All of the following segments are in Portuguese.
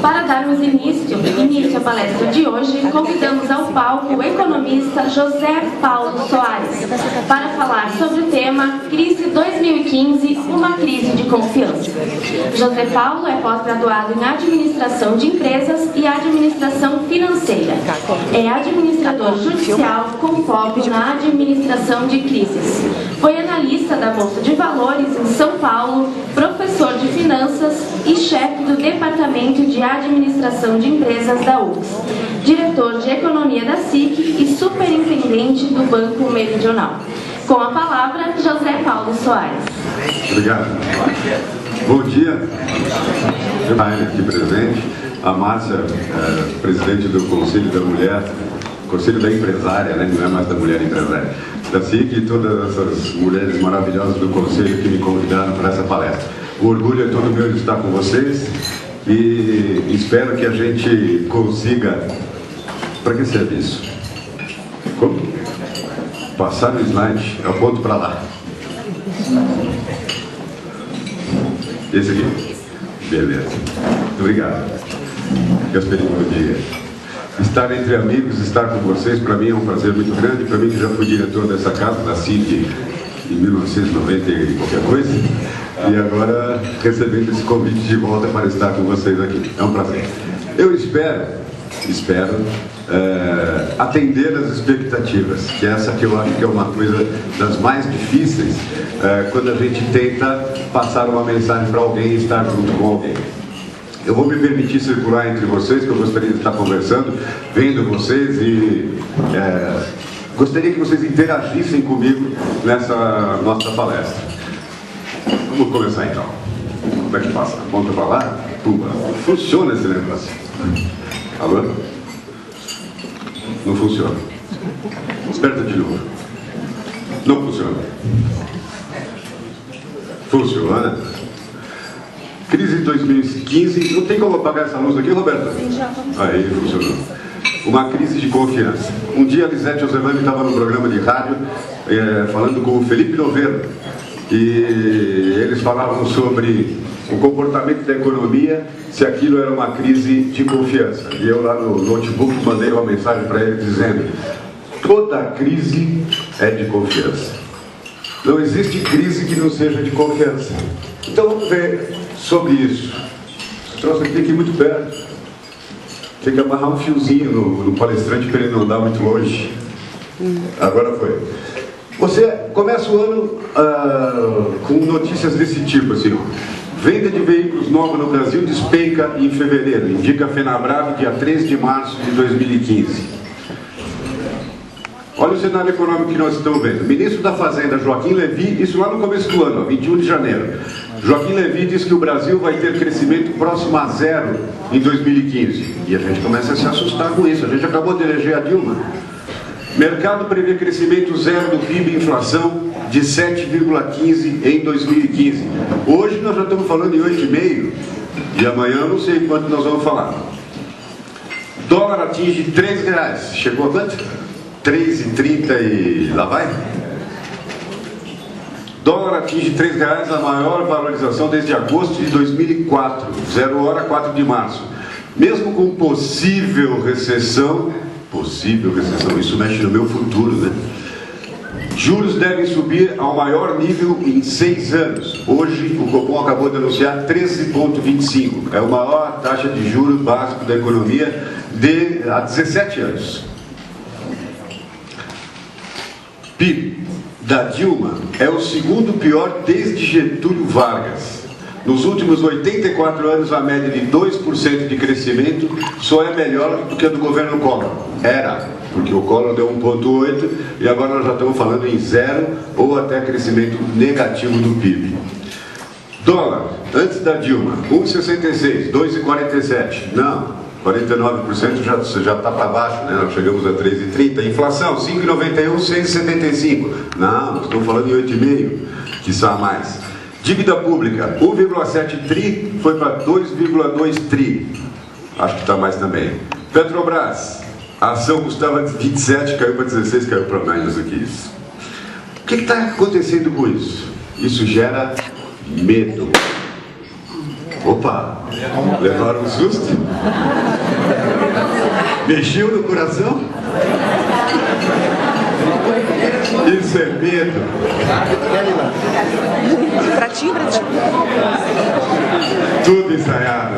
Para darmos início à palestra de hoje, convidamos ao palco o economista José Paulo Soares para falar sobre o tema Crise 2015, uma crise de confiança. José Paulo é pós-graduado em Administração de Empresas e Administração Financeira. É administrador judicial com foco na administração de crises. Foi analista da Bolsa de Valores em São Paulo, professor de finanças e chefe do Departamento de Administração de Empresas da UFS, diretor de Economia da SIC e superintendente do Banco Meridional. Com a palavra, José Paulo Soares. Obrigado. Bom dia. A aqui presente, a Márcia, presidente do Conselho da Mulher, Conselho da Empresária, né? Não é mais da Mulher Empresária, da SIC, e todas essas mulheres maravilhosas do Conselho que me convidaram para essa palestra. O orgulho é todo meu de estar com vocês e espero que a gente consiga... Para que serve isso? Como? Passar no slide, eu aponto para lá. Esse aqui? Beleza. Muito obrigado. Gasperini, bom dia. Estar entre amigos, estar com vocês, para mim é um prazer muito grande. Para mim, que já fui diretor dessa casa, da CID, em 1990 e qualquer coisa, e agora recebendo esse convite de volta para estar com vocês aqui. É um prazer. Eu espero atender as expectativas, que essa que eu acho que é uma coisa das mais difíceis quando a gente tenta passar uma mensagem para alguém e estar junto com alguém. Eu vou me permitir circular entre vocês, que eu gostaria de estar conversando, vendo vocês e gostaria que vocês interagissem comigo nessa nossa palestra. Vamos começar então. Como é que passa? Aponta para lá? Pumba. Funciona esse negócio. Alô? Não funciona. Aperta de novo. Não funciona. Funciona. Crise de 2015. Não tem como apagar essa luz aqui, Roberto? Sim, já vamos. Aí, funcionou. Uma crise de confiança. Um dia a Lisete Josevani estava no programa de rádio falando com o Felipe Noveiro. E eles falavam sobre o comportamento da economia, se aquilo era uma crise de confiança. E eu lá no notebook mandei uma mensagem para ele dizendo: toda crise é de confiança. Não existe crise que não seja de confiança. Então vamos ver sobre isso. Esse troço aqui tem que ir muito perto. Tem que amarrar um fiozinho no palestrante para ele não andar muito longe. Agora foi. Você começa o ano com notícias desse tipo, assim: venda de veículos novos no Brasil despenca em fevereiro, indica a FenaBrave, dia 13 de março de 2015. Olha o cenário econômico que nós estamos vendo. O ministro da Fazenda, Joaquim Levy, isso lá no começo do ano, 21 de janeiro. Joaquim Levy diz que o Brasil vai ter crescimento próximo a zero em 2015. E a gente começa a se assustar com isso. A gente acabou de eleger a Dilma. Mercado prevê crescimento zero do PIB e inflação de 7,15 em 2015. Hoje nós já estamos falando em 8,5 e amanhã eu não sei quanto nós vamos falar. Dólar atinge R$3. Chegou a quanto? 3,30 e lá vai? Dólar atinge R$3, a maior valorização desde agosto de 2004, 0 hora 4 de março. Mesmo com possível recessão, isso mexe no meu futuro, né? Juros devem subir ao maior nível em 6 anos. Hoje, o Copom acabou de anunciar 13,25. É a maior taxa de juros básico da economia há 17 anos. PIB da Dilma é o segundo pior desde Getúlio Vargas. Nos últimos 84 anos, a média de 2% de crescimento só é melhor do que a do governo Collor. Era, porque o Collor deu 1,8 e agora nós já estamos falando em zero ou até crescimento negativo do PIB. Dólar, antes da Dilma, 1,66, 2,47. Não, 49% já está para baixo, né? Nós chegamos a 3,30. Inflação, 5,91, 6,75. Não, nós estamos falando em 8,5, quiçá mais. Dívida pública, 1,7 tri foi para 2,2 tri. Acho que está mais também. Petrobras, a ação custava 27, caiu para 16, caiu para menos do que isso. O que está acontecendo com isso? Isso gera medo. Opa, levaram um susto? Mexeu no coração? Isso é medo. Pratinho. Tudo ensaiado.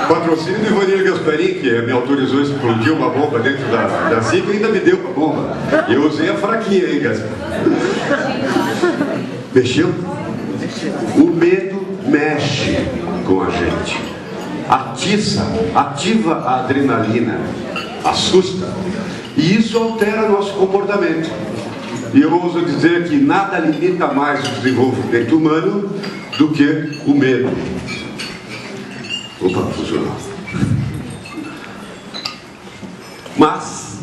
Patrocínio do Ivanir Gasparin, que me autorizou a explodir uma bomba dentro da SIC e ainda me deu uma bomba. Eu usei a fraquinha, hein, Gaspar? Mexeu? O medo mexe com a gente. Atiça, ativa a adrenalina, assusta. E isso altera nosso comportamento. E eu ouso dizer que nada limita mais o desenvolvimento humano do que o medo. Opa, funcionou. Mas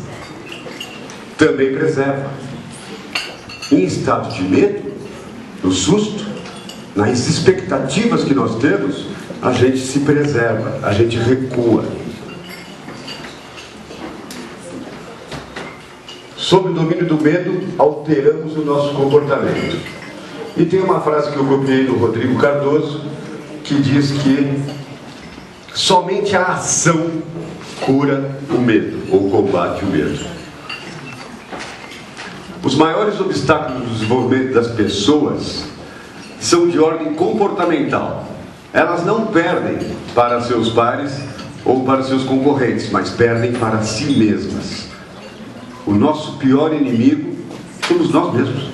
também preserva. Em estado de medo, no susto, nas expectativas que nós temos, a gente se preserva, a gente recua. Sob o domínio do medo, alteramos o nosso comportamento. E tem uma frase que eu copiei do Rodrigo Cardoso, que diz que somente a ação cura o medo, ou combate o medo. Os maiores obstáculos do desenvolvimento das pessoas são de ordem comportamental. Elas não perdem para seus pares ou para seus concorrentes, mas perdem para si mesmas. O nosso pior inimigo somos nós mesmos.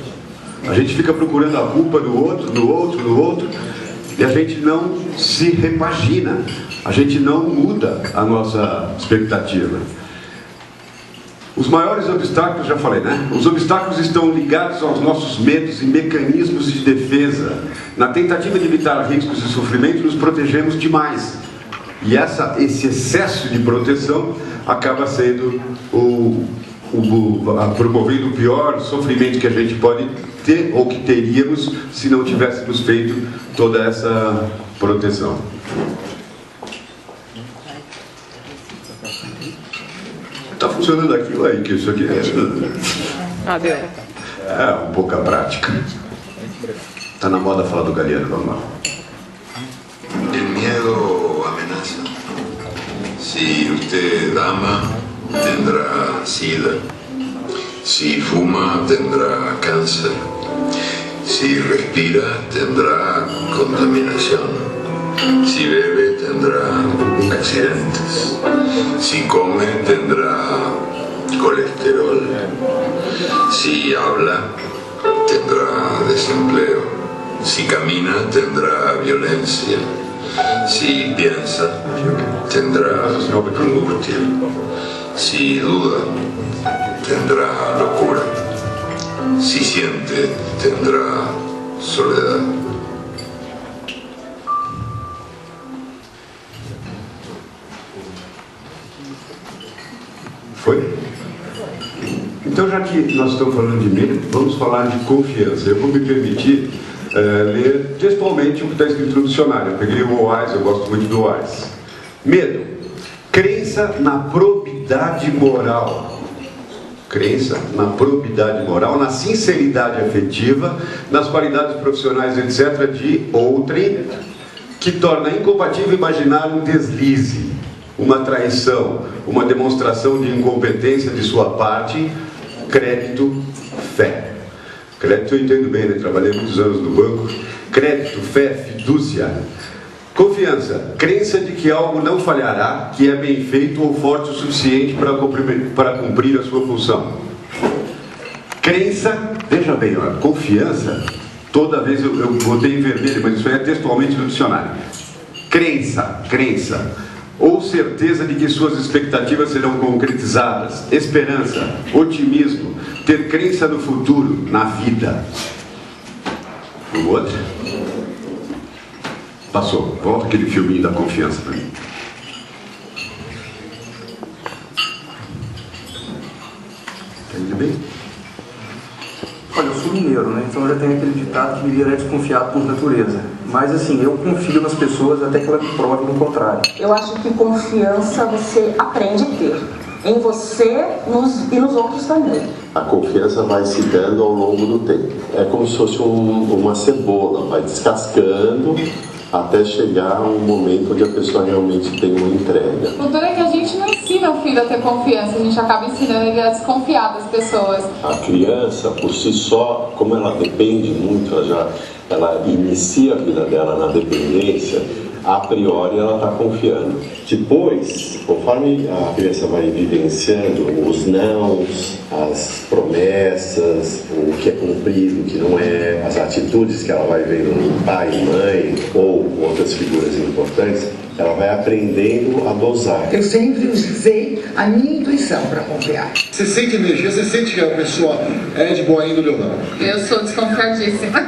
A gente fica procurando a culpa no outro, e a gente não se repagina, a gente não muda a nossa expectativa. Os maiores obstáculos, já falei, né? Os obstáculos estão ligados aos nossos medos e mecanismos de defesa. Na tentativa de evitar riscos e sofrimento, nos protegemos demais. E esse excesso de proteção acaba sendo promovendo o pior sofrimento que a gente pode ter ou que teríamos se não tivéssemos feito toda essa proteção. Está funcionando aquilo aí, que isso aqui é um pouca prática. Está na moda falar do Galeano, vamos lá. El miedo amenaza. Si usted ama, tendrá SIDA. Si fuma, tendrá cáncer. Si respira, tendrá contaminación. Si bebe, tendrá accidentes. Si come, tendrá colesterol. Si habla, tendrá desempleo. Si camina, tendrá violencia. Si piensa, tendrá angustia. Si duda, tendrá locura. Si siente, tendrá soledad. Foi? Então, já que nós estamos falando de medo, vamos falar de confiança. Eu vou me permitir ler textualmente o que está escrito no dicionário. Eu peguei o OAS, eu gosto muito do OAS. Medo. Crença na probidade moral. Crença na probidade moral, na sinceridade afetiva, nas qualidades profissionais, etc., de outrem, que torna incompatível imaginar um deslize, uma traição, uma demonstração de incompetência de sua parte. Crédito, fé. Crédito eu entendo bem, né? Trabalhei muitos anos no banco. Crédito, fé, fidúcia. Confiança, crença de que algo não falhará, que é bem feito ou forte o suficiente para cumprir a sua função. Crença, veja bem, olha, confiança, toda vez eu botei em vermelho, mas isso aí é textualmente no dicionário. Crença, ou certeza de que suas expectativas serão concretizadas. Esperança, otimismo, ter crença no futuro, na vida. O outro? Passou. Volta aquele filminho da confiança para mim. Tá indo bem? Olha, eu sou mineiro, né? Então eu já tenho aquele ditado que mineiro é desconfiado por natureza. Mas assim, eu confio nas pessoas até que ela me prove o contrário. Eu acho que confiança você aprende a ter. Em você e nos outros também. A confiança vai se dando ao longo do tempo. É como se fosse uma cebola, vai descascando até chegar um momento onde a pessoa realmente tem uma entrega. O duro é que a gente não ensina o filho a ter confiança, a gente acaba ensinando ele a desconfiar das pessoas. A criança, por si só, como ela depende muito, ela inicia a vida dela na dependência, a priori ela está confiando. Depois, conforme a criança vai vivenciando os nãos, as promessas, o que é cumprido, o que não é, as atitudes que ela vai vendo no pai, mãe ou outras figuras importantes, ela vai aprendendo a dosar. Eu sempre usei a minha intuição para confiar. Você sente energia? Você sente que a pessoa é de boa índole ou não? Eu sou desconfiadíssima.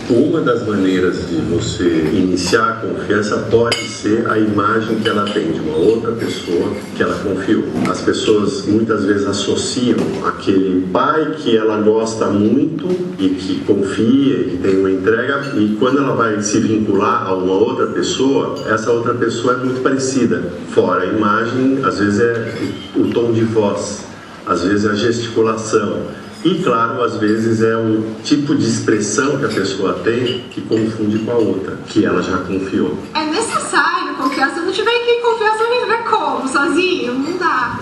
Uma das maneiras de você iniciar a confiança pode ser a imagem que ela tem de uma outra pessoa que ela confiou. As pessoas muitas vezes associam aquele pai que ela gosta muito e que confia e que tem uma entrega, e quando ela vai se vincular a uma outra pessoa, essa outra pessoa é muito parecida. Fora a imagem, às vezes é o tom de voz, às vezes é a gesticulação. E, claro, às vezes é um tipo de expressão que a pessoa tem que confunde com a outra, que ela já confiou. É necessário confiar, se não tiver quem confiar, você vai viver como? Sozinho? Não dá.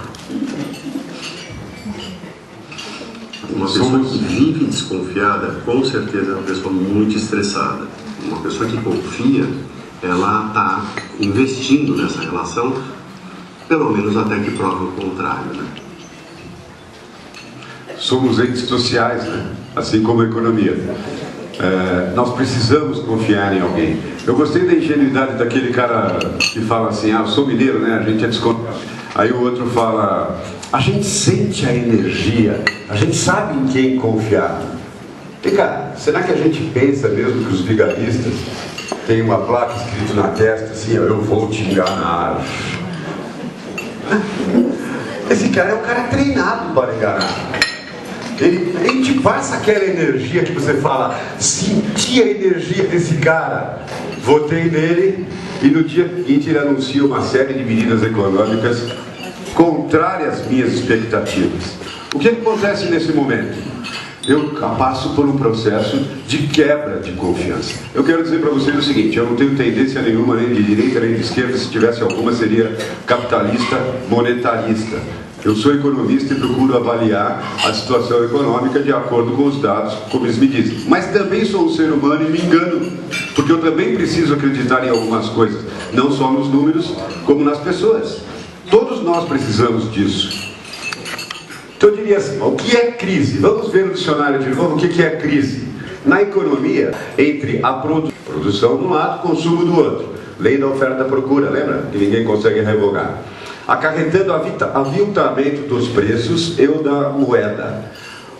Uma pessoa que vive desconfiada, com certeza é uma pessoa muito estressada. Uma pessoa que confia, ela está investindo nessa relação, pelo menos até que prove o contrário, né? Somos entes sociais, né? Assim como a economia. Nós precisamos confiar em alguém. Eu gostei da ingenuidade daquele cara que fala assim: ah, eu sou mineiro, né? A gente é desconfiado. Aí o outro fala: a gente sente a energia, a gente sabe em quem confiar. E cara, será que a gente pensa mesmo que os vigaristas têm uma placa escrita na testa assim: eu vou te enganar? Esse cara é um cara treinado para enganar. Ele te passa aquela energia que você fala: senti a energia desse cara, votei nele, e no dia seguinte ele anuncia uma série de medidas econômicas contrárias às minhas expectativas. O que acontece nesse momento? Eu passo por um processo de quebra de confiança. Eu quero dizer para vocês o seguinte: eu não tenho tendência nenhuma, nem de direita nem de esquerda. Se tivesse alguma, seria capitalista monetarista. Eu sou economista e procuro avaliar a situação econômica de acordo com os dados, como eles me dizem. Mas também sou um ser humano e me engano, porque eu também preciso acreditar em algumas coisas, não só nos números, como nas pessoas. Todos nós precisamos disso. Então eu diria assim: o que é crise? Vamos ver no dicionário de novo o que é crise. Na economia, entre a produção de um lado, consumo do outro. Lei da oferta e procura, lembra? Que ninguém consegue revogar. Acarretando aviltamento dos preços e o da moeda,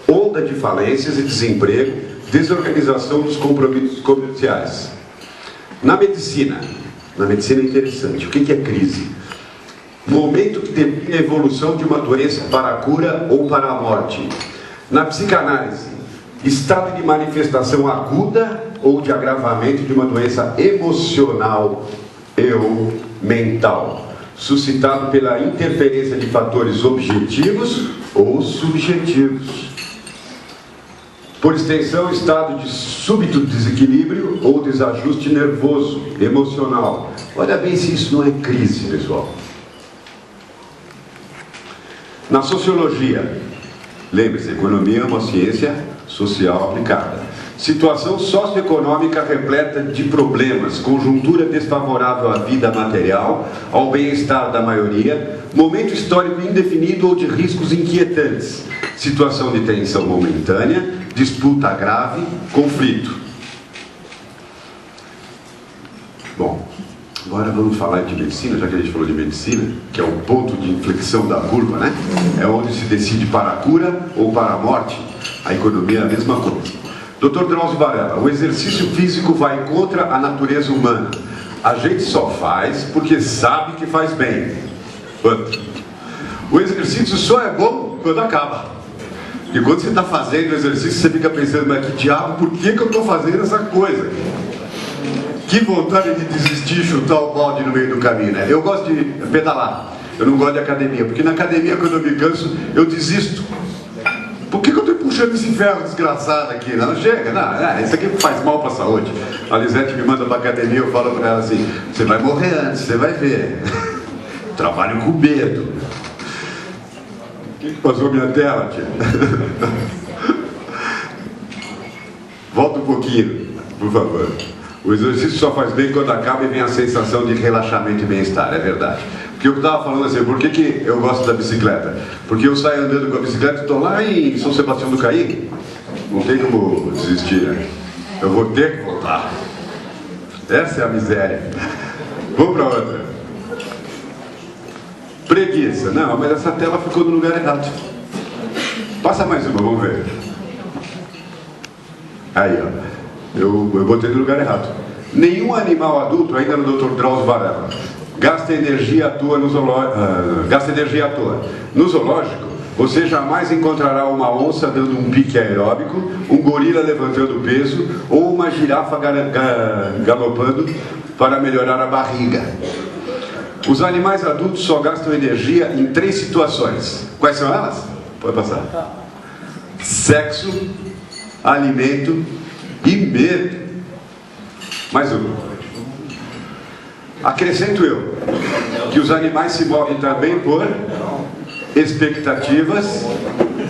onda de falências e desemprego, desorganização dos compromissos comerciais. Na medicina é interessante. O que é crise? Momento que define a evolução de uma doença para a cura ou para a morte. Na psicanálise, estado de manifestação aguda ou de agravamento de uma doença emocional e ou mental, suscitado pela interferência de fatores objetivos ou subjetivos. Por extensão, estado de súbito desequilíbrio ou desajuste nervoso, emocional. Olha bem se isso não é crise, pessoal. Na sociologia, lembre-se, economia é uma ciência social aplicada. Situação socioeconômica repleta de problemas, conjuntura desfavorável à vida material, ao bem-estar da maioria, momento histórico indefinido ou de riscos inquietantes, situação de tensão momentânea, disputa grave, conflito. Bom, agora vamos falar de medicina, já que a gente falou de medicina, que é o ponto de inflexão da curva, né? É onde se decide para a cura ou para a morte. A economia é a mesma coisa. Dr. Drauzio Varela: o exercício físico vai contra a natureza humana. A gente só faz porque sabe que faz bem. Outro: o exercício só é bom quando acaba. E quando você está fazendo o exercício, você fica pensando: mas que diabo, por que eu estou fazendo essa coisa? Que vontade de desistir e chutar o balde no meio do caminho, né? Eu gosto de pedalar, eu não gosto de academia, porque na academia, quando eu me canso, eu desisto. Por que eu estou chama esse ferro desgraçado aqui, não chega, não, isso aqui faz mal para a saúde. A Lisete me manda para academia, eu falo para ela assim, você vai morrer antes, você vai ver. Trabalho com medo. Passou minha tela, tia. Volta um pouquinho, por favor. O exercício só faz bem quando acaba e vem a sensação de relaxamento e bem-estar, é verdade. Porque eu estava falando assim, por que eu gosto da bicicleta? Porque eu saio andando com a bicicleta e estou lá em São Sebastião do Caí. Não tem como desistir, né? Eu vou ter que voltar. Essa é a miséria. Vamos para outra. Preguiça. Não, mas essa tela ficou no lugar errado. Passa mais uma, vamos ver. Aí, ó. Eu botei no lugar errado. Nenhum animal adulto, ainda no Dr. Drauzio Varela, gasta energia à toa no zoológico. No zoológico, você jamais encontrará uma onça dando um pique aeróbico, um gorila levantando peso ou uma girafa galopando para melhorar a barriga. Os animais adultos só gastam energia em 3 situações. Quais são elas? Pode passar. Sexo, alimento e medo. Mais uma. Acrescento eu que os animais se movem também por expectativas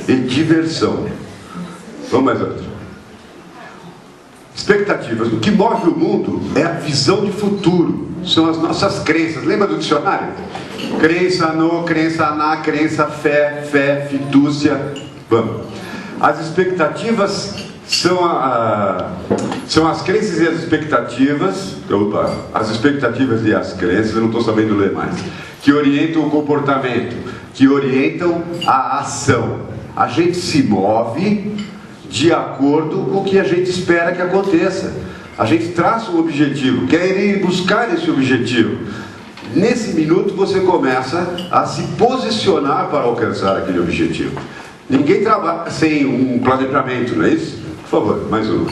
e diversão. Vamos mais outra. Expectativas. O que move o mundo é a visão de futuro. São as nossas crenças. Lembra do dicionário? Crença no, crença na, crença, fé, fidúcia. Vamos. As expectativas são as crenças e as expectativas. Opa, as expectativas e as crenças, eu não estou sabendo ler mais. Que orientam o comportamento, que orientam a ação. A gente se move de acordo com o que a gente espera que aconteça. A gente traça um objetivo, quer ir buscar esse objetivo. Nesse minuto você começa a se posicionar para alcançar aquele objetivo. Ninguém trabalha sem um planejamento, não é isso? Por favor, mais uma.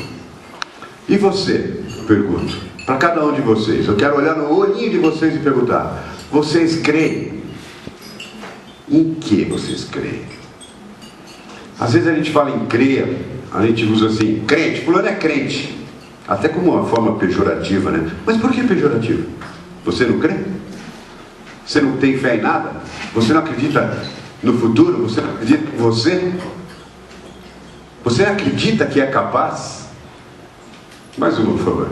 E você? Pergunto. Para cada um de vocês. Eu quero olhar no olhinho de vocês e perguntar. Vocês creem? Em que vocês creem? Às vezes a gente fala em crer, a gente usa assim, crente, fulano é crente. Até como uma forma pejorativa, né? Mas por que pejorativa? Você não crê? Você não tem fé em nada? Você não acredita no futuro? Você não acredita em você? Você acredita que é capaz? Mais uma, por favor.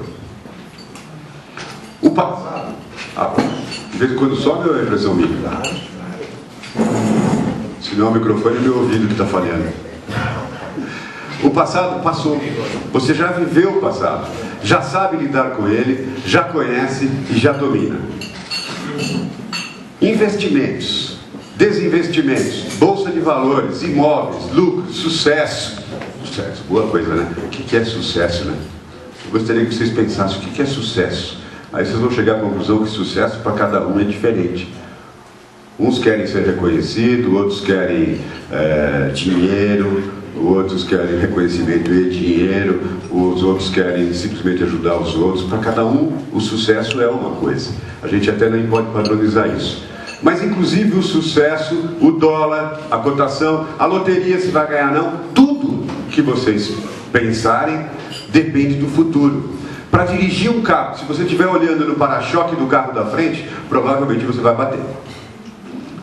O passado. De vez em quando sobe ou é impressão minha? Se não é o microfone, é meu ouvido que está falhando. O passado passou. Você já viveu o passado. Já sabe lidar com ele, já conhece e já domina. Investimentos, desinvestimentos, bolsa de valores, imóveis, lucro, sucesso. Sucesso, boa coisa, né? O que é sucesso, né? Eu gostaria que vocês pensassem o que é sucesso. Aí vocês vão chegar à conclusão que sucesso para cada um é diferente. Uns querem ser reconhecidos, outros querem dinheiro, outros querem reconhecimento e dinheiro, os outros querem simplesmente ajudar os outros. Para cada um, o sucesso é uma coisa. A gente até nem pode padronizar isso. Mas inclusive o sucesso, o dólar, a cotação, a loteria, se vai ganhar não, tudo que vocês pensarem depende do futuro. Para dirigir um carro, se você estiver olhando no para-choque do carro da frente, provavelmente você vai bater.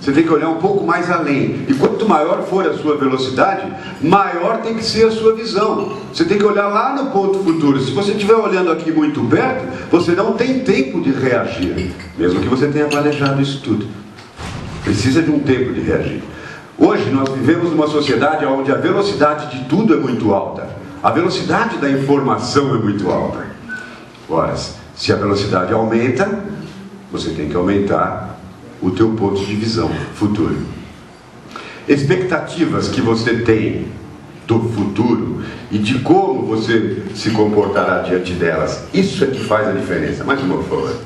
Você tem que olhar um pouco mais além. E quanto maior for a sua velocidade, maior tem que ser a sua visão. Você tem que olhar lá no ponto futuro. Se você estiver olhando aqui muito perto, você não tem tempo de reagir. Mesmo que você tenha planejado isso tudo. Precisa de um tempo de reagir. Hoje nós vivemos numa sociedade onde a velocidade de tudo é muito alta. A velocidade da informação é muito alta. Ora, se a velocidade aumenta, você tem que aumentar o teu ponto de visão futuro. Expectativas que você tem do futuro e de como você se comportará diante delas. Isso é que faz a diferença. Mais uma, por favor.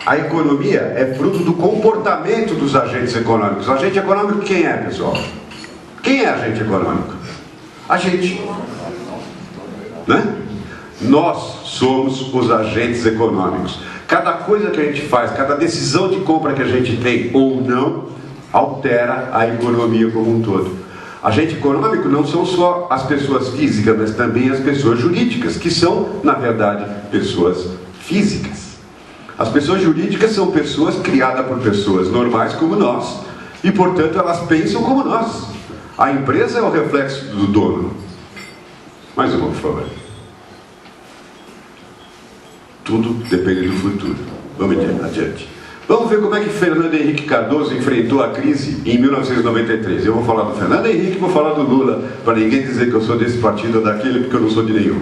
A economia é fruto do comportamento dos agentes econômicos. O agente econômico quem é, pessoal? Quem é agente econômico? A gente. Né? Nós somos os agentes econômicos. Cada coisa que a gente faz, cada decisão de compra que a gente tem ou não, altera a economia como um todo. Agente econômico não são só as pessoas físicas, mas também as pessoas jurídicas, que são, na verdade, pessoas físicas. As pessoas jurídicas são pessoas criadas por pessoas normais como nós, e, portanto, elas pensam como nós. A empresa é o reflexo do dono. Mais uma, por favor. Tudo depende do futuro. Vamos adiante. Vamos ver como é que Fernando Henrique Cardoso enfrentou a crise em 1993. Eu vou falar do Fernando Henrique e vou falar do Lula, para ninguém dizer que eu sou desse partido ou daquele, porque eu não sou de nenhum.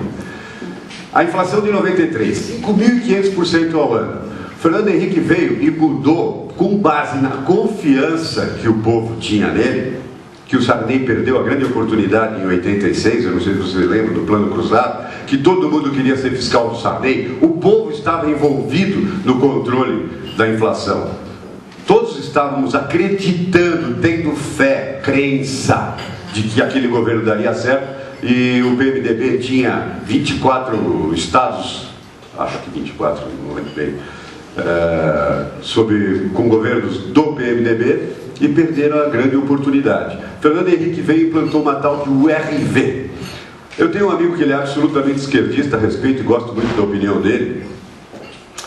A inflação de 93, 5.500% ao ano. Fernando Henrique veio e mudou com base na confiança que o povo tinha nele, que o Sarney perdeu a grande oportunidade em 86, eu não sei se vocês lembram do Plano Cruzado, que todo mundo queria ser fiscal do Sarney. O povo estava envolvido no controle da inflação. Todos estávamos acreditando, tendo fé, crença de que aquele governo daria certo, e o PMDB tinha 24 estados, acho que 24, não lembro bem, com governos do PMDB, e perderam a grande oportunidade. Fernando Henrique veio e implantou uma tal de URV. Eu tenho um amigo que ele é absolutamente esquerdista a respeito, e gosto muito da opinião dele,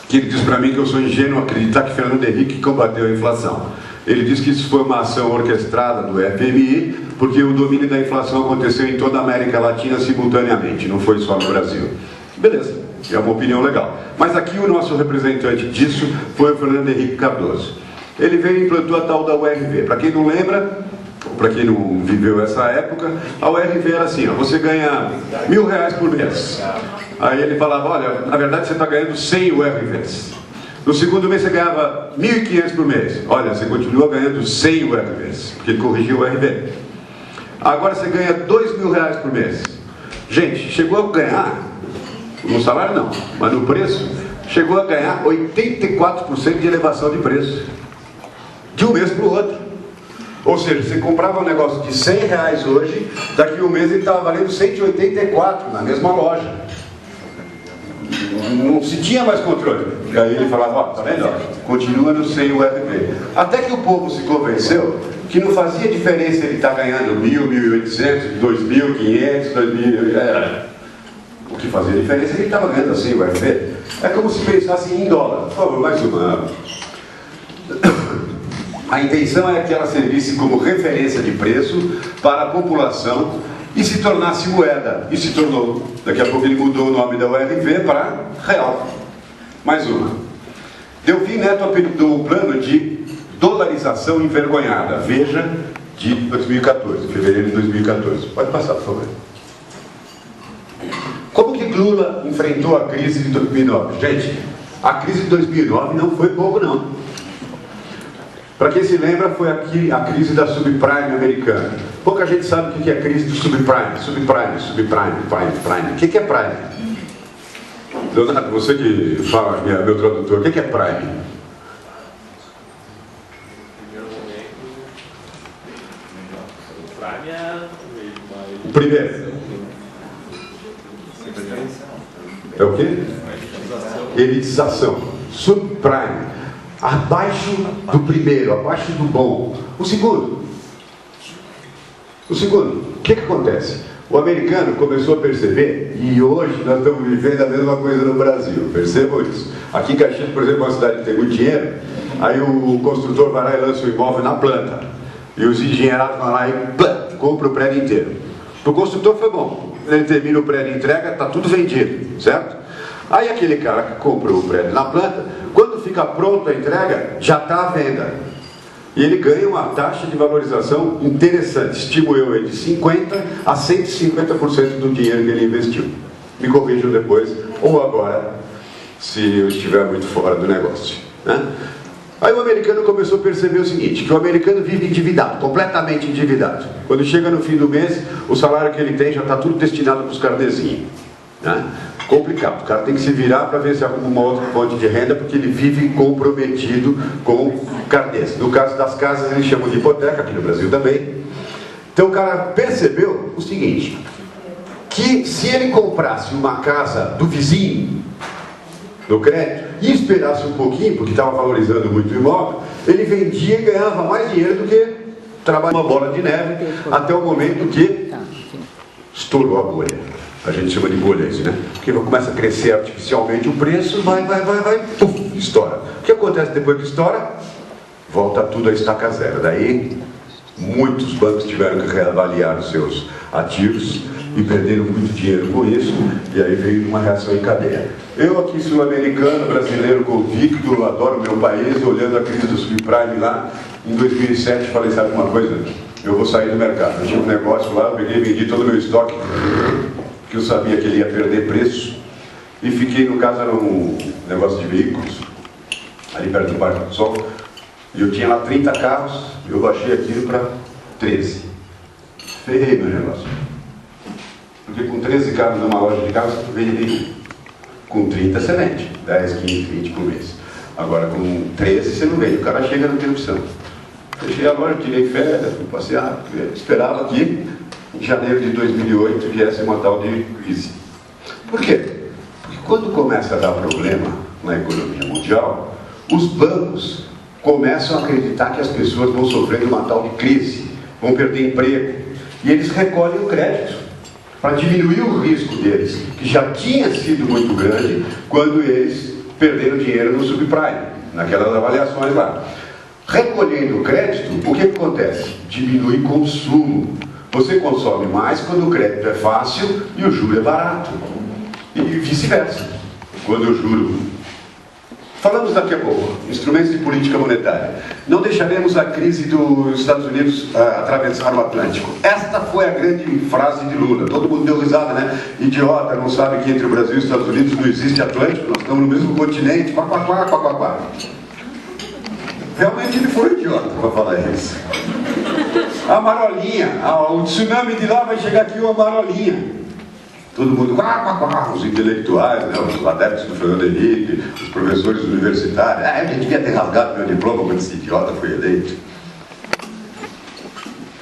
que ele diz para mim que eu sou ingênuo acreditar que Fernando Henrique combateu a inflação. Ele diz que isso foi uma ação orquestrada do FMI, porque o domínio da inflação aconteceu em toda a América Latina simultaneamente, não foi só no Brasil. Beleza, é uma opinião legal. Mas aqui o nosso representante disso foi o Fernando Henrique Cardoso. Ele veio e implantou a tal da URV. Para quem não lembra, para quem não viveu essa época, a URV era assim, ó, você ganha R$1.000 por mês. Aí ele falava, olha, na verdade você está ganhando 100 URVs. No segundo mês você ganhava R$1.500 por mês. Olha, você continua ganhando 100 URVs, porque ele corrigiu o URV. Agora você ganha R$2.000 por mês. Gente, chegou a ganhar, no salário não, mas no preço, chegou a ganhar 84% de elevação de preço. De um mês para o outro. Ou seja, você comprava um negócio de R$100 hoje, daqui a um mês ele estava valendo 184 na mesma loja. Não se tinha mais controle. E aí ele falava, ó, tá vendo? Continua no 100 URV. Até que o povo se convenceu que não fazia diferença ele estar ganhando 1.000, 1.800, 2.500, 2.000... O que fazia diferença é que ele estava ganhando assim o URV. É como se pensasse em dólar. Por favor, mais uma. A intenção é que ela servisse como referência de preço para a população e se tornasse moeda. E se tornou. Daqui a pouco ele mudou o nome da URV para real. Mais uma. Delfim Neto apelidou o plano de dolarização envergonhada. Veja, de 2014, fevereiro de 2014. Pode passar, por favor. Como que Lula enfrentou a crise de 2009? Gente, a crise de 2009 não foi pouco, não. Para quem se lembra, foi aqui a crise da subprime americana. Pouca gente sabe o que é a crise do subprime. Prime. O que é prime? Leonardo, você que fala, meu tradutor, o que é prime? O primeiro. É o quê? Elitização. Subprime. Abaixo do primeiro, abaixo do bom. O segundo. O que acontece? O americano começou a perceber, e hoje nós estamos vivendo a mesma coisa no Brasil. Percebam isso. Aqui em Caxias, por exemplo, uma cidade que tem muito dinheiro, aí o construtor vai lá e lança o imóvel na planta. E os engenheirados vão lá e compram o prédio inteiro. Para o construtor foi bom. Ele termina o prédio e entrega, está tudo vendido, certo? Aí aquele cara que comprou o prédio na planta, quando fica pronto a entrega, já está à venda. E ele ganha uma taxa de valorização interessante. Estimo eu de 50% a 150% do dinheiro que ele investiu. Me corrijam depois, ou agora, se eu estiver muito fora do negócio, né? Aí o americano começou a perceber o seguinte, que o americano vive endividado, completamente endividado. Quando chega no fim do mês, o salário que ele tem já está tudo destinado para os carnezinhos, né? Complicado, o cara tem que se virar para ver se arruma uma outra fonte de renda, porque ele vive comprometido com carnês. No caso das casas, eles chamam de hipoteca, aqui no Brasil também. Então o cara percebeu o seguinte, que se ele comprasse uma casa do vizinho, no crédito, e esperasse um pouquinho, porque estava valorizando muito o imóvel, ele vendia e ganhava mais dinheiro do que trabalha uma bola de neve até o momento que estourou a bolha. A gente chama de bolha isso, né? Porque começa a crescer artificialmente o preço, vai, puf, estoura. O que acontece depois que estoura? Volta tudo a estaca zero. Daí, muitos bancos tiveram que reavaliar os seus ativos e perderam muito dinheiro com isso, e aí veio uma reação em cadeia. Eu aqui, sul-americano, brasileiro convicto, adoro o meu país, olhando a crise do subprime lá, em 2007, falei, sabe uma coisa? Eu vou sair do mercado. Eu tinha um negócio lá, eu peguei e vendi todo o meu estoque, que eu sabia que ele ia perder preço, e fiquei, no caso, era um negócio de veículos, ali perto do Parque do Sol, e eu tinha lá 30 carros, eu baixei aquilo para 13. Ferrei meu negócio. Porque com 13 carros numa loja de carros, você vende veículo. Com 30 você vende, 10, 15, 20 por mês. Agora com 13 você não vende, o cara chega e não tem opção. Fechei a loja, tirei férias, fui passear, esperava que em janeiro de 2008 viesse uma tal de crise. Por quê? Porque quando começa a dar problema na economia mundial, os bancos começam a acreditar que as pessoas vão sofrer uma tal de crise, vão perder emprego, e eles recolhem o crédito para diminuir o risco deles, que já tinha sido muito grande quando eles perderam dinheiro no subprime, naquelas avaliações lá. Recolhendo o crédito, o que acontece? Diminui o consumo. Você consome mais quando o crédito é fácil e o juro é barato. E vice-versa. Quando o juro... Falamos daqui a pouco, instrumentos de política monetária. Não deixaremos a crise dos Estados Unidos atravessar o Atlântico. Esta foi a grande frase de Lula. Todo mundo deu risada, né? Idiota, não sabe que entre o Brasil e os Estados Unidos não existe Atlântico, nós estamos no mesmo continente, quá, quá, quá, quá, quá, quá. Realmente ele foi idiota para falar isso. A marolinha, o tsunami de lá vai chegar aqui uma marolinha. Todo mundo, os intelectuais, né, os adeptos do Fernando Henrique, os professores universitários, eu devia ter rasgado meu diploma quando esse idiota foi eleito.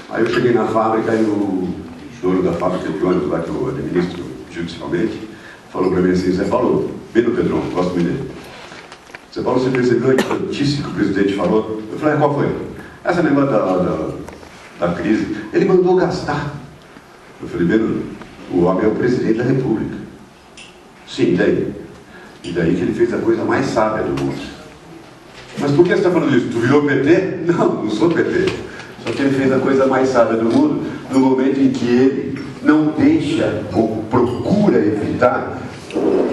Aí eu cheguei na fábrica e o dono da fábrica de ônibus lá que eu administro judicialmente falou para mim assim, você falou, Pedro Pedrão, gosto muito dele. Você falou, você percebeu a notícia que o presidente falou? Eu falei, qual foi? Essa negócio da crise. Ele mandou gastar. Eu falei, Pedro, o homem é o presidente da República. Sim, daí? E daí que ele fez a coisa mais sábia do mundo. Mas por que você está falando isso? Tu virou PT? Não, não sou PT. Só que ele fez a coisa mais sábia do mundo no momento em que ele não deixa ou procura evitar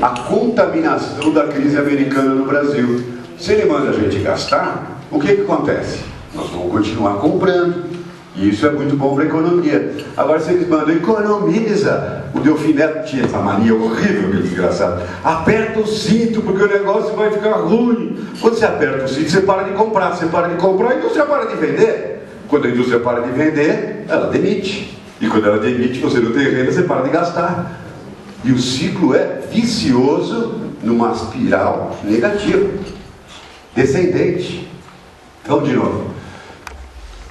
a contaminação da crise americana no Brasil. Se ele manda a gente gastar, o que acontece? Nós vamos continuar comprando. E isso é muito bom para a economia. Agora, se eles mandam, economiza. O Delfim Neto tinha essa mania horrível, aquele desgraçado. Aperta o cinto, porque o negócio vai ficar ruim. Quando você aperta o cinto, você para de comprar. Você para de comprar, a indústria para de vender. Quando a indústria para de vender, ela demite. E quando ela demite, você não tem renda, você para de gastar. E o ciclo é vicioso numa espiral negativa, descendente. Vamos de novo.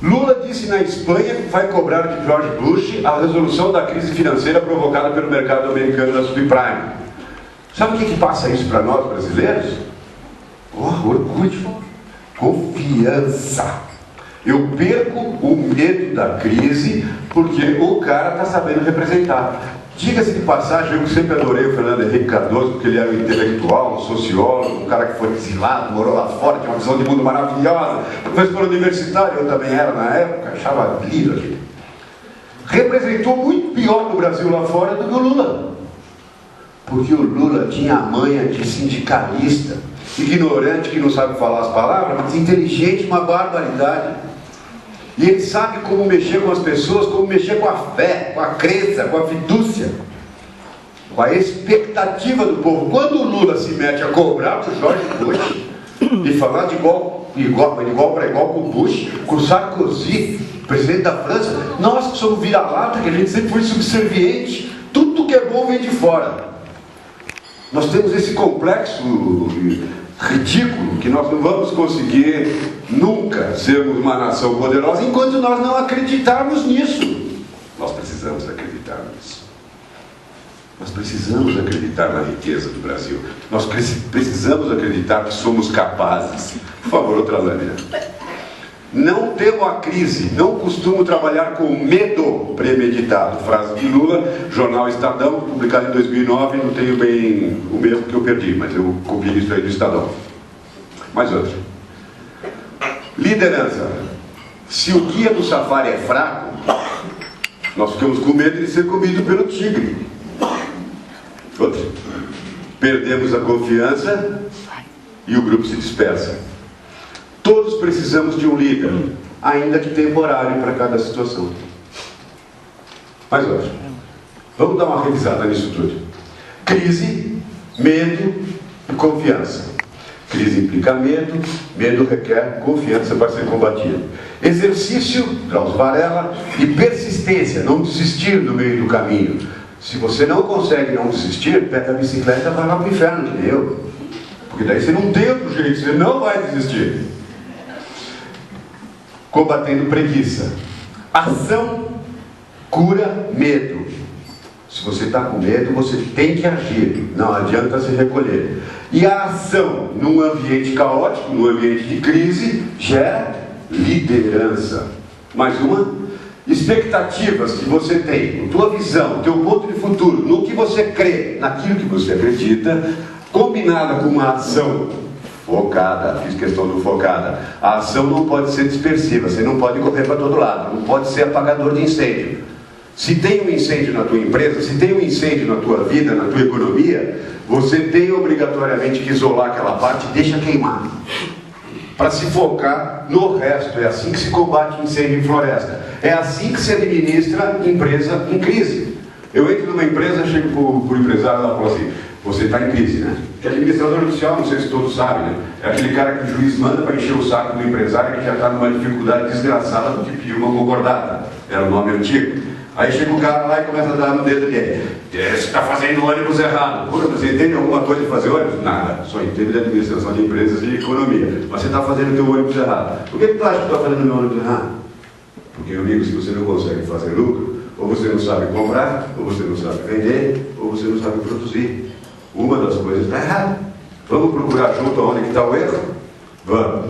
Lula disse na Espanha que vai cobrar de George Bush a resolução da crise financeira provocada pelo mercado americano da subprime. Sabe o que passa isso para nós brasileiros? Orgulho, confiança. Eu perco o medo da crise porque o cara está sabendo representar. Diga-se de passagem, eu sempre adorei o Fernando Henrique Cardoso, porque ele era um intelectual, um sociólogo, um cara que foi exilado, morou lá fora, tinha uma visão de mundo maravilhosa, professor universitário, eu também era na época, achava lindo aquilo. Representou muito pior do Brasil lá fora do que o Lula. Porque o Lula tinha a manha de sindicalista, ignorante que não sabe falar as palavras, mas inteligente, uma barbaridade. E ele sabe como mexer com as pessoas, como mexer com a fé, com a crença, com a fidúcia, com a expectativa do povo. Quando o Lula se mete a cobrar para o George Bush e falar de igual para igual com o Bush, com o Sarkozy, presidente da França, nós que somos vira-lata, que a gente sempre foi subserviente, tudo que é bom vem de fora. Nós temos esse complexo ridículo que nós não vamos conseguir nunca sermos uma nação poderosa enquanto nós não acreditarmos nisso. Nós precisamos acreditar nisso. Nós precisamos acreditar na riqueza do Brasil. Nós precisamos acreditar que somos capazes. Por favor, outra lâmina. Não temo a crise, não costumo trabalhar com medo premeditado. Frase de Lula, jornal Estadão, publicado em 2009, não tenho bem o mesmo que eu perdi, mas eu copiei isso aí do Estadão. Mais outro. Liderança. Se o guia do safari é fraco, nós ficamos com medo de ser comido pelo tigre. Outro. Perdemos a confiança e o grupo se dispersa. Todos precisamos de um líder, ainda que temporário para cada situação. Mais outro. Vamos dar uma revisada nisso tudo. Crise, medo e confiança. Crise implica medo, medo requer confiança para ser combatido. Exercício, Drauzio Varela, e persistência, não desistir no meio do caminho. Se você não consegue não desistir, pega a bicicleta e vai lá para o inferno, que nem eu. Porque daí você não tem outro jeito, você não vai desistir. Combatendo preguiça. Ação cura medo. Se você está com medo, você tem que agir. Não adianta se recolher. E a ação num ambiente caótico, num ambiente de crise, gera liderança. Mais uma. Expectativas que você tem, tua visão, teu ponto de futuro, no que você crê, naquilo que você acredita, combinada com uma ação focada, fiz questão do focada. A ação não pode ser dispersiva, você não pode correr para todo lado, não pode ser apagador de incêndio. Se tem um incêndio na tua empresa, se tem um incêndio na tua vida, na tua economia, você tem obrigatoriamente que isolar aquela parte e deixa queimar. Para se focar no resto. É assim que se combate incêndio em floresta. É assim que se administra empresa em crise. Eu entro numa empresa, chego para o empresário e ela fala assim: você está em crise, né? Que administrador judicial, não sei se todos sabem, né? É aquele cara que o juiz manda para encher o saco do empresário que já está numa dificuldade desgraçada porque pediu uma concordata. Era o nome antigo. Aí chega o cara lá e começa a dar no dedo dele. Você está fazendo ônibus errado. Pô, você entende alguma coisa de fazer ônibus? Nada. Só entende de administração de empresas e economia. Mas você está fazendo o teu ônibus errado. Por que tu acha que está fazendo o meu ônibus errado? Porque, amigo, se você não consegue fazer lucro, ou você não sabe comprar, ou você não sabe vender, ou você não sabe produzir. Uma das coisas está errada. Vamos procurar junto onde que está o erro? Vamos.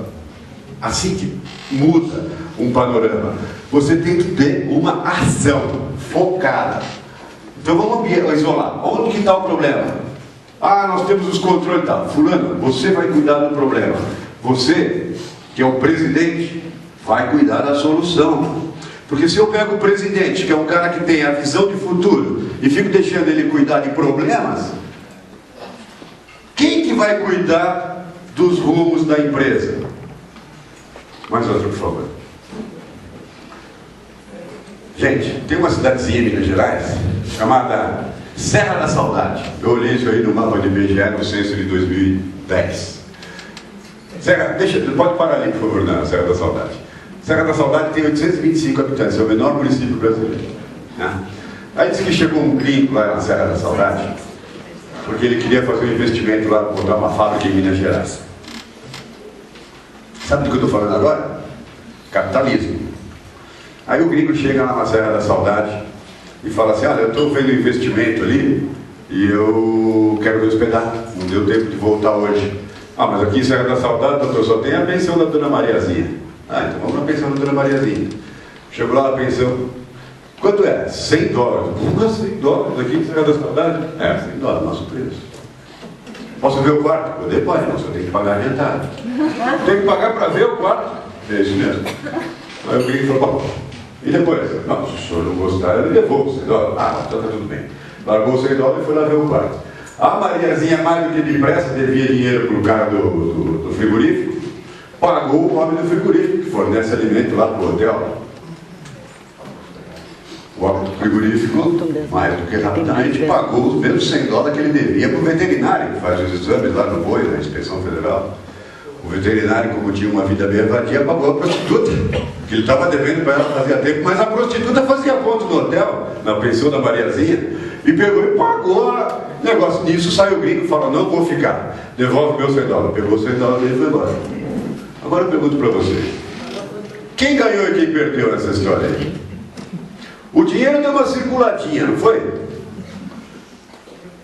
Assim que muda um panorama, você tem que ter uma ação focada. Então vamos isolar. Onde que está o problema? Ah, nós temos os controles e tal. Fulano, você vai cuidar do problema. Você, que é o presidente, vai cuidar da solução. Porque se eu pego o presidente, que é um cara que tem a visão de futuro, e fico deixando ele cuidar de problemas, quem que vai cuidar dos rumos da empresa? Mais outro, por favor. Gente, tem uma cidadezinha em Minas Gerais chamada Serra da Saudade. Eu olhei isso aí no mapa de IBGE no censo de 2010. Pode parar ali, por favor, na Serra da Saudade. Serra da Saudade tem 825 habitantes, é o menor município brasileiro. Né? Aí disse que chegou um gringo lá na Serra da Saudade, porque ele queria fazer um investimento lá, botar uma fábrica em Minas Gerais. Sabe do que eu estou falando agora? Capitalismo. Aí o gringo chega lá na Serra da Saudade e fala assim: olha, eu estou vendo investimento ali e eu quero me hospedar, não deu tempo de voltar hoje. Ah, mas aqui em Serra da Saudade, doutor, só tem a pensão da Dona Mariazinha. Ah, então vamos na pensão da Dona Mariazinha. Chegou lá na pensão. Quanto é? $100. Como 100 dólares aqui em Serra da Saudade? É, $100, nosso preço. Posso ver o quarto? Poder pode, mas eu tenho que pagar adiantado. Tem que pagar para ver o quarto? É isso mesmo. Aí o gringo falou: bom, e depois? Não, se o senhor não gostar, ele devolve os $100. Ah, então tá tudo bem. Largou os $100 e foi lá ver o quarto. A Mariazinha, mais do que depressa, devia dinheiro para o cara do frigorífico, pagou o homem do frigorífico, que fornece alimento lá para o hotel. O homem do frigorífico, mais do que rapidamente, pagou os mesmos $100 que ele devia para o veterinário, que faz os exames lá no boi, na Inspeção Federal. O veterinário, como tinha uma vida bem vadia, pagou a prostituta, que ele estava devendo para ela fazia tempo, mas a prostituta fazia ponto no hotel, na pensão da Mariazinha, e pegou e pagou o negócio. Nisso sai o gringo e fala: não vou ficar, devolve meu $100. Pegou $100 dele e foi embora. Agora eu pergunto para vocês: quem ganhou e quem perdeu nessa história aí? O dinheiro deu uma circuladinha, não foi?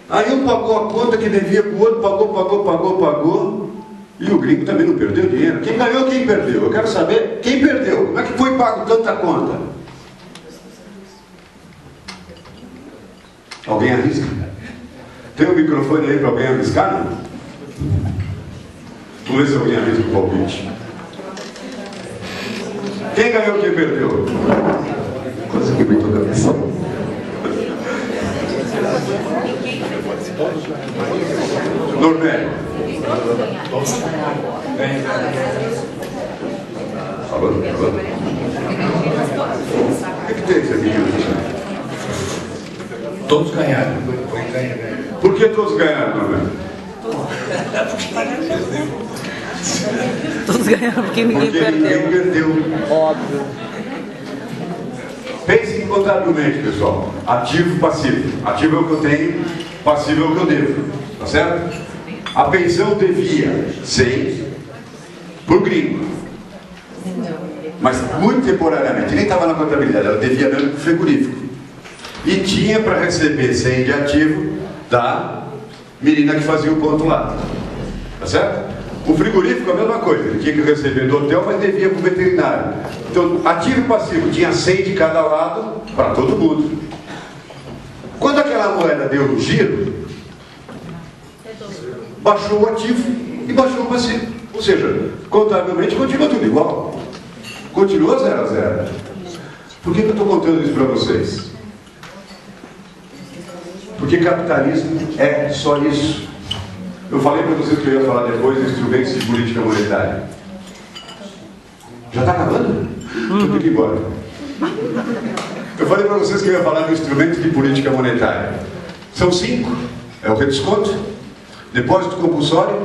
Aí um pagou a conta que devia para o outro, pagou. E o gringo também não perdeu dinheiro. Quem ganhou, quem perdeu? Eu quero saber quem perdeu. Como é que foi pago tanta conta? Alguém arrisca? Tem um microfone aí para alguém arriscar, não? Vamos ver se alguém arrisca o palpite. Quem ganhou, quem perdeu? Quase que muito a cabeça. Normério. Falando. O que tem esse aqui? Todos ganharam. Por que todos ganharam, Normério? Todos ganharam porque ninguém perdeu. Óbvio. Pensem contabilmente, pessoal. Ativo e passivo. Ativo é o que eu tenho, passivo é o que eu devo. Tá certo? A pensão devia 100 para o gringo. Mas muito temporariamente, nem estava na contabilidade, ela devia mesmo para o frigorífico. E tinha para receber 100 de ativo da menina que fazia o ponto lá. Tá certo? O frigorífico é a mesma coisa, ele tinha que receber do hotel, mas devia para o veterinário. Então, ativo e passivo, tinha 100 de cada lado para todo mundo. Quando aquela moeda deu no giro, baixou o ativo e baixou o passivo. Ou seja, contabilmente continua tudo igual. Continua 0 a 0. Por que eu estou contando isso para vocês? Porque capitalismo é só isso. Eu falei para vocês que eu ia falar depois de instrumentos de política monetária. Já está acabando? Eu tenho que ir embora. Eu falei para vocês que eu ia falar de instrumentos de política monetária. São 5. É o redesconto, depósito compulsório,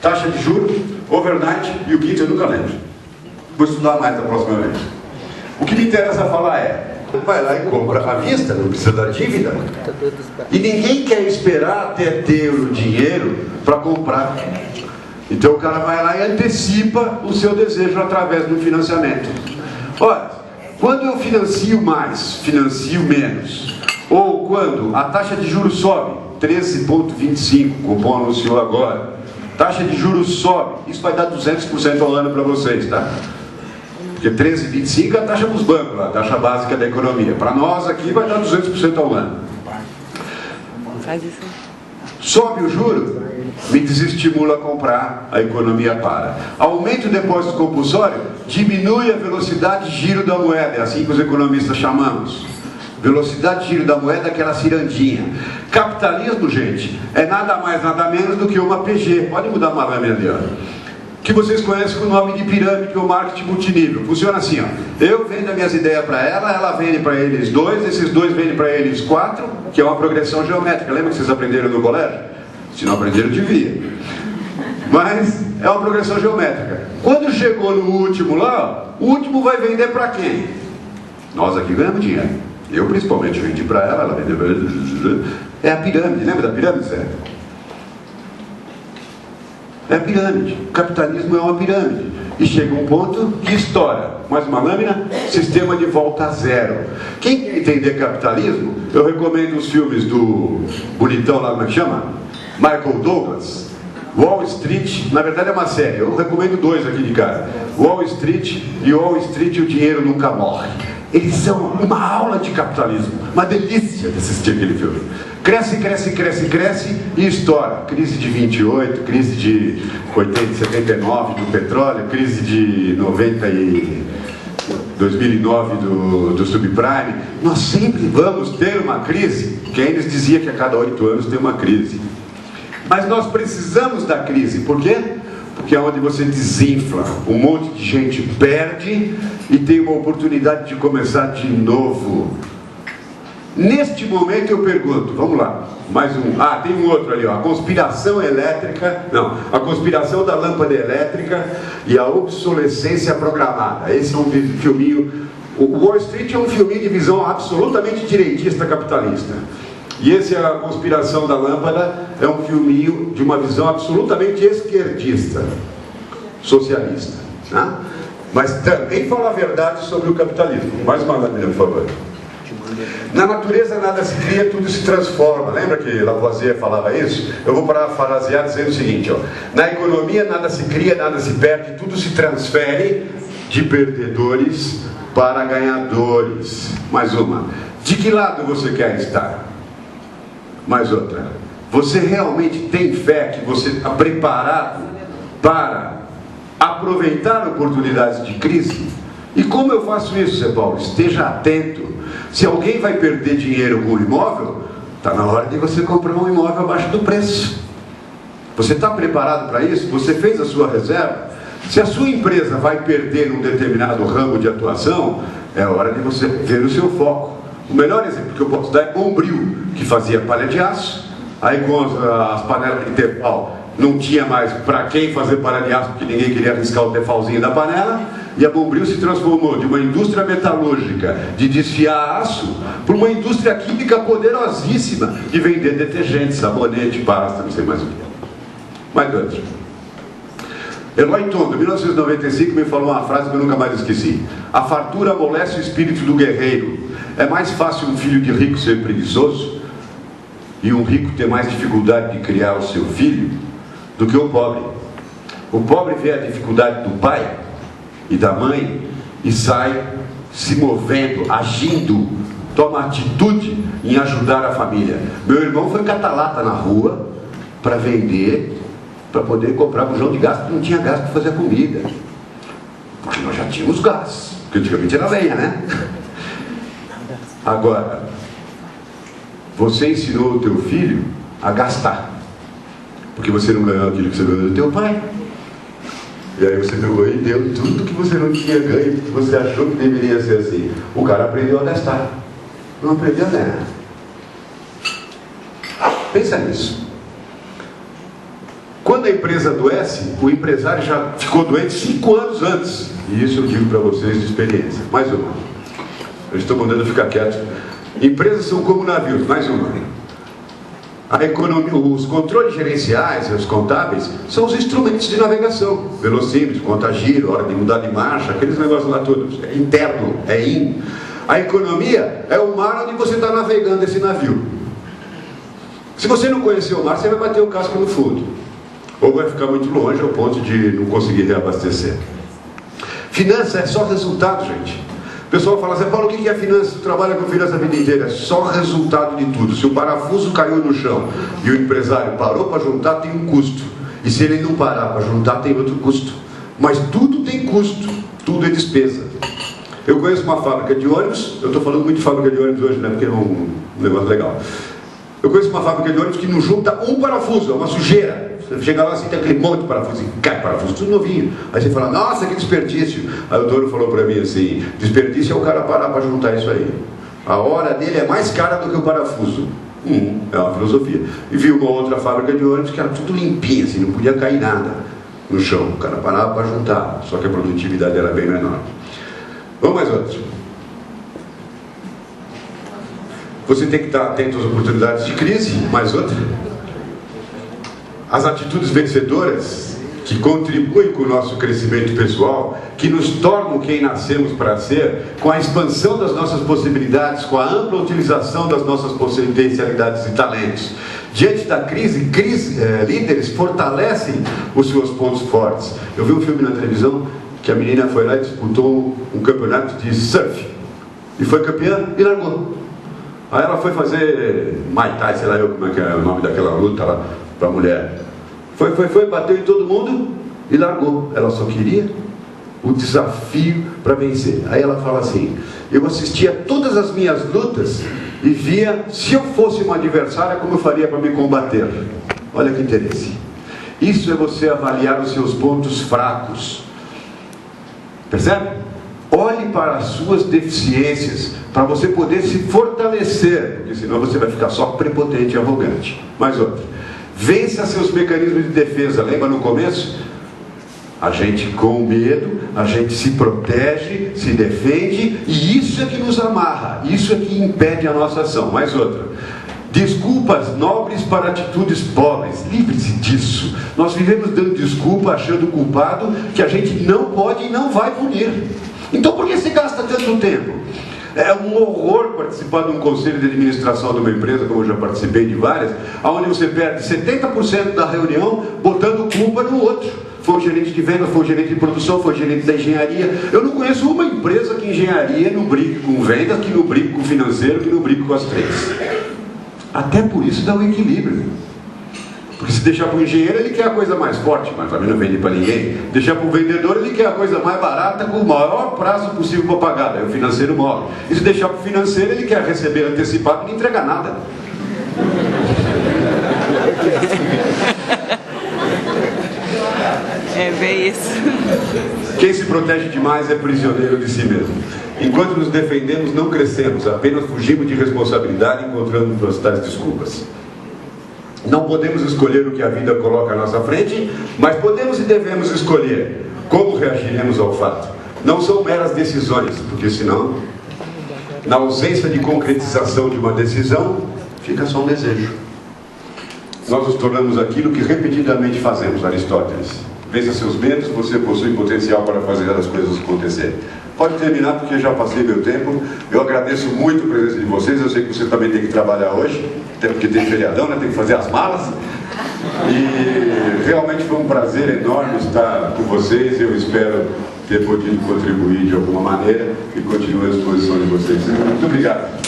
taxa de juros, overnight e o quinto eu nunca lembro. Vou estudar mais da próxima vez. O que me interessa falar é, vai lá e compra à vista, não precisa da dívida. E ninguém quer esperar até ter o dinheiro para comprar. Então o cara vai lá e antecipa o seu desejo através do financiamento. Olha, quando eu financio mais, financio menos, ou quando a taxa de juros sobe, 13,25, o cupom anunciou agora, taxa de juros sobe, isso vai dar 200% ao ano para vocês, tá? Porque 13,25 é a taxa dos bancos, a taxa básica da economia. Para nós aqui vai dar 200% ao ano. Sobe o juro, me desestimula a comprar, a economia para. Aumenta o depósito compulsório, diminui a velocidade de giro da moeda, é assim que os economistas chamamos. Velocidade de giro da moeda é aquela cirandinha. Capitalismo, gente, é nada mais, nada menos do que uma PG. Pode mudar uma lâmina ali, ó. Que vocês conhecem com o nome de pirâmide ou marketing multinível. Funciona assim, ó. Eu vendo as minhas ideias para ela vende para eles 2, esses 2 vendem para eles 4, que é uma progressão geométrica. Lembra que vocês aprenderam no colégio? Se não aprenderam, devia. Mas é uma progressão geométrica. Quando chegou no último lá, o último vai vender para quem? Nós aqui ganhamos dinheiro. Eu principalmente vendi para ela vendeu para ele. É a pirâmide, lembra da pirâmide, Zé? É a pirâmide. O capitalismo é uma pirâmide. E chega um ponto que estoura. Mais uma lâmina, sistema de volta a zero. Quem quer entender capitalismo, eu recomendo os filmes do bonitão lá, como é que chama? Michael Douglas. Wall Street, na verdade é uma série, eu recomendo 2 aqui de casa. Wall Street e Wall Street, o dinheiro nunca morre. Eles são uma aula de capitalismo, uma delícia de assistir aquele filme. Cresce, cresce, cresce, cresce e estoura. Crise de 28, crise de 79 do petróleo, crise de 2009 do subprime. Nós sempre vamos ter uma crise. Keynes dizia que a cada 8 anos tem uma crise. Mas nós precisamos da crise. Por quê? Porque é onde você desinfla, um monte de gente perde e tem uma oportunidade de começar de novo. Neste momento eu pergunto, vamos lá, mais um, tem um outro ali, ó, a conspiração elétrica, não, a conspiração da lâmpada elétrica e a obsolescência programada. Esse é um filminho, o Wall Street é um filminho de visão absolutamente direitista capitalista. E esse, a conspiração da lâmpada, é um filminho de uma visão absolutamente esquerdista, socialista, né? Mas também fala a verdade sobre o capitalismo. Mais uma lâmina, por favor. Na natureza nada se cria, tudo se transforma. Lembra que Lavoisier falava isso? Eu vou parafrasear dizendo o seguinte, ó. Na economia nada se cria, nada se perde, tudo se transfere de perdedores para ganhadores. Mais uma. De que lado você quer estar? Mais outra. Você realmente tem fé que você está preparado para aproveitar oportunidades de crise? E como eu faço isso, Zé Paulo? Esteja atento. Se alguém vai perder dinheiro com o imóvel, está na hora de você comprar um imóvel abaixo do preço. Você está preparado para isso? Você fez a sua reserva? Se a sua empresa vai perder num determinado ramo de atuação, é hora de você ver o seu foco. O melhor exemplo que eu posso dar é Bombril, que fazia palha de aço. Aí com as panelas de tefal, não tinha mais para quem fazer palha de aço, porque ninguém queria arriscar o tefalzinho da panela. E a Bombril se transformou de uma indústria metalúrgica de desfiar aço para uma indústria química poderosíssima de vender detergente, sabonete, pasta, não sei mais o que. Mais outro. Eloy Tondo, em 1995, me falou uma frase que eu nunca mais esqueci. A fartura amolece o espírito do guerreiro. É mais fácil um filho de rico ser preguiçoso e um rico ter mais dificuldade de criar o seu filho do que o pobre. O pobre vê a dificuldade do pai e da mãe e sai se movendo, agindo, toma atitude em ajudar a família. Meu irmão foi catar-lata na rua para vender, para poder comprar bujão de gás, porque não tinha gás para fazer a comida, porque nós já tínhamos gás, porque antigamente era lenha, né? Agora, você ensinou o teu filho a gastar, porque você não ganhou aquilo que você ganhou do teu pai. E aí você pegou e deu tudo que você não tinha ganho, que você achou que deveria ser assim. O cara aprendeu a gastar, não aprendeu a ganhar. Pensa nisso. Quando a empresa adoece, o empresário já ficou doente 5 anos antes. E isso eu digo para vocês de experiência. Mais uma. Eu estou mandando ficar quieto. Empresas são como navios. Mais uma. A economia, os controles gerenciais, os contábeis, são os instrumentos de navegação. Velocímetro, contagiro, hora de mudar de marcha, aqueles negócios lá todos. É interno, é in. A economia é o mar onde você está navegando esse navio. Se você não conhecer o mar, você vai bater o casco no fundo. Ou vai ficar muito longe ao ponto de não conseguir reabastecer. Finança é só resultado, gente. O pessoal fala assim, Paulo, o que é finança? Tu trabalha com finança a vida inteira. É só resultado de tudo. Se o parafuso caiu no chão e o empresário parou para juntar, tem um custo. E se ele não parar para juntar, tem outro custo. Mas tudo tem custo. Tudo é despesa. Eu conheço uma fábrica de ônibus. Eu estou falando muito de fábrica de ônibus hoje, né? Porque é um negócio legal. Eu conheço uma fábrica de ônibus que não junta um parafuso. É uma sujeira. Você chega lá assim, tem aquele monte de parafuso, e cai parafuso, tudo novinho. Aí você fala, nossa, que desperdício. Aí o dono falou para mim assim, desperdício é o cara parar para juntar isso aí. A hora dele é mais cara do que o parafuso. É uma filosofia. E vi uma outra fábrica de ônibus que era tudo limpinha, assim, não podia cair nada no chão. O cara parava para juntar, só que a produtividade era bem menor. Vamos mais outro. Você tem que estar atento às oportunidades de crise. Mais outra. As atitudes vencedoras que contribuem com o nosso crescimento pessoal, que nos tornam quem nascemos para ser, com a expansão das nossas possibilidades, com a ampla utilização das nossas potencialidades e talentos. Diante da crise, líderes fortalecem os seus pontos fortes. Eu vi um filme na televisão que a menina foi lá e disputou um campeonato de surf. E foi campeã e largou. Aí ela foi fazer Muay Thai, sei lá eu como é que é o nome daquela luta lá, para a mulher. Foi, bateu em todo mundo e largou. Ela só queria o desafio para vencer. Aí ela fala assim, eu assistia todas as minhas lutas e via, se eu fosse uma adversária, como eu faria para me combater. Olha que interesse. Isso é você avaliar os seus pontos fracos. Percebe? Olhe para as suas deficiências, para você poder se fortalecer, porque senão você vai ficar só prepotente e arrogante. Mais outra. Vença seus mecanismos de defesa. Lembra no começo? A gente com medo, a gente se protege, se defende, e isso é que nos amarra, isso é que impede a nossa ação. Mais outra. Desculpas nobres para atitudes pobres. Livre-se disso. Nós vivemos dando desculpa, achando culpado que a gente não pode e não vai punir. Então por que se gasta tanto tempo? É um horror participar de um conselho de administração de uma empresa, como eu já participei de várias, onde você perde 70% da reunião botando culpa no outro. Foi o gerente de venda, foi o gerente de produção, foi o gerente da engenharia. Eu não conheço uma empresa que engenharia não brigue com venda, que não brigue com financeiro, que não brigue com as três. Até por isso dá um equilíbrio. Porque se deixar para o engenheiro, ele quer a coisa mais forte, mas também não vende para ninguém. Deixar para o vendedor, ele quer a coisa mais barata com o maior prazo possível para pagar. Daí o financeiro morre. E se deixar para o financeiro, ele quer receber antecipado e não entrega nada. É bem isso. Quem se protege demais é prisioneiro de si mesmo. Enquanto nos defendemos, não crescemos, apenas fugimos de responsabilidade encontrando tais desculpas. Não podemos escolher o que a vida coloca à nossa frente, mas podemos e devemos escolher como reagiremos ao fato. Não são meras decisões, porque senão, na ausência de concretização de uma decisão, fica só um desejo. Nós nos tornamos aquilo que repetidamente fazemos, Aristóteles. Vença seus medos, você possui potencial para fazer as coisas acontecerem. Pode terminar, porque já passei meu tempo. Eu agradeço muito a presença de vocês. Eu sei que você também tem que trabalhar hoje, até porque tem feriadão, né? Tem que fazer as malas. E realmente foi um prazer enorme estar com vocês. Eu espero ter podido contribuir de alguma maneira e continuo à disposição de vocês. Muito obrigado.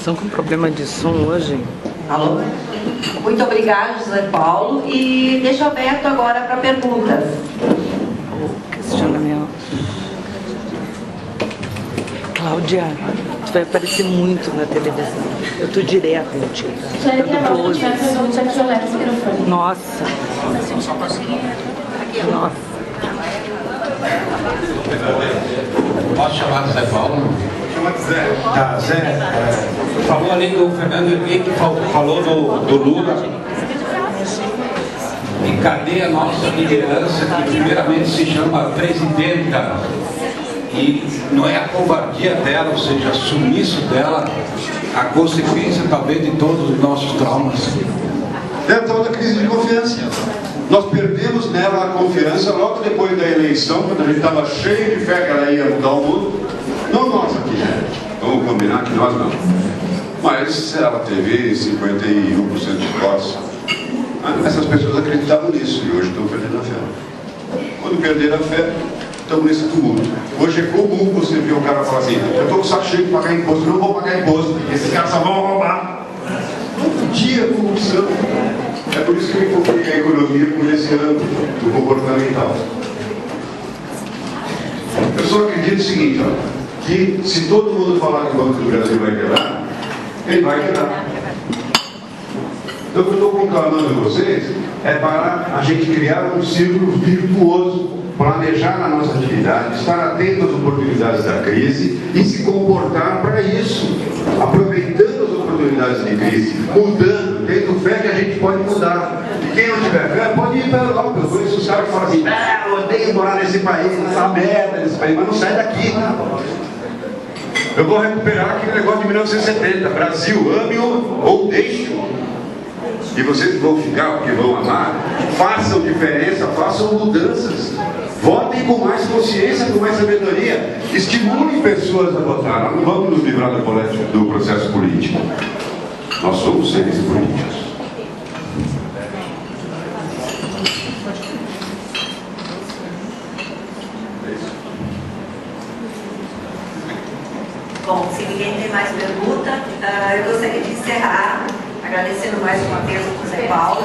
Estão com problema de som hoje? Alô? Muito obrigada, José Paulo. E deixo aberto agora para perguntas. Questionamento. Cláudia, tu vai aparecer muito na televisão. Eu tô direto no tio. Se tiver pergunta aqui, eu levo o microfone. Nossa. Nossa. Posso chamar Zé Paulo? Zé. Tá, Zé, falou ali do Fernando Henrique, falou do Lula. E cadê a nossa liderança, que primeiramente se chama presidenta? E não é a covardia dela, ou seja, o sumiço dela, a consequência talvez de todos os nossos traumas. É a tal da crise de confiança. Nós perdemos nela a confiança logo depois da eleição, quando a gente estava cheio de fé que ela ia mudar o mundo. Não nós aqui, né? Vamos combinar que nós não. Mas ela teve 51% de votos. Essas pessoas acreditavam nisso e hoje estão perdendo a fé. Quando perderam a fé, estamos nesse tumulto. Hoje é comum você ver o cara falar assim: eu estou com o saco cheio de pagar imposto, não vou pagar imposto, esses caras só vão roubar. Todo dia corrupção. É por isso que eu encontrei a economia por esse âmbito do comportamental. Eu só acredito o seguinte, ó, que se todo mundo falar que o Banco do Brasil vai quebrar, ele vai quebrar. Então o que eu estou conclamando vocês é para a gente criar um círculo virtuoso, planejar na nossa atividade, estar atento às oportunidades da crise e se comportar para isso, aproveitando as oportunidades de crise, mudando, tendo fé que a gente pode mudar. E quem não tiver fé pode ir para a Europa. Eu conheço os caras que falam assim: eu odeio morar nesse país, nessa merda nesse país, mas não sai daqui. Eu vou recuperar aquele negócio de 1970, Brasil, ame-o ou deixe-o. E vocês vão ficar porque vão amar, façam diferença, façam mudanças. Votem com mais consciência, com mais sabedoria. Estimulem pessoas a votar. Nós não vamos nos livrar do processo político. Nós somos seres políticos. Bom, se ninguém tem mais pergunta, eu gostaria de encerrar agradecendo mais uma vez ao José Paulo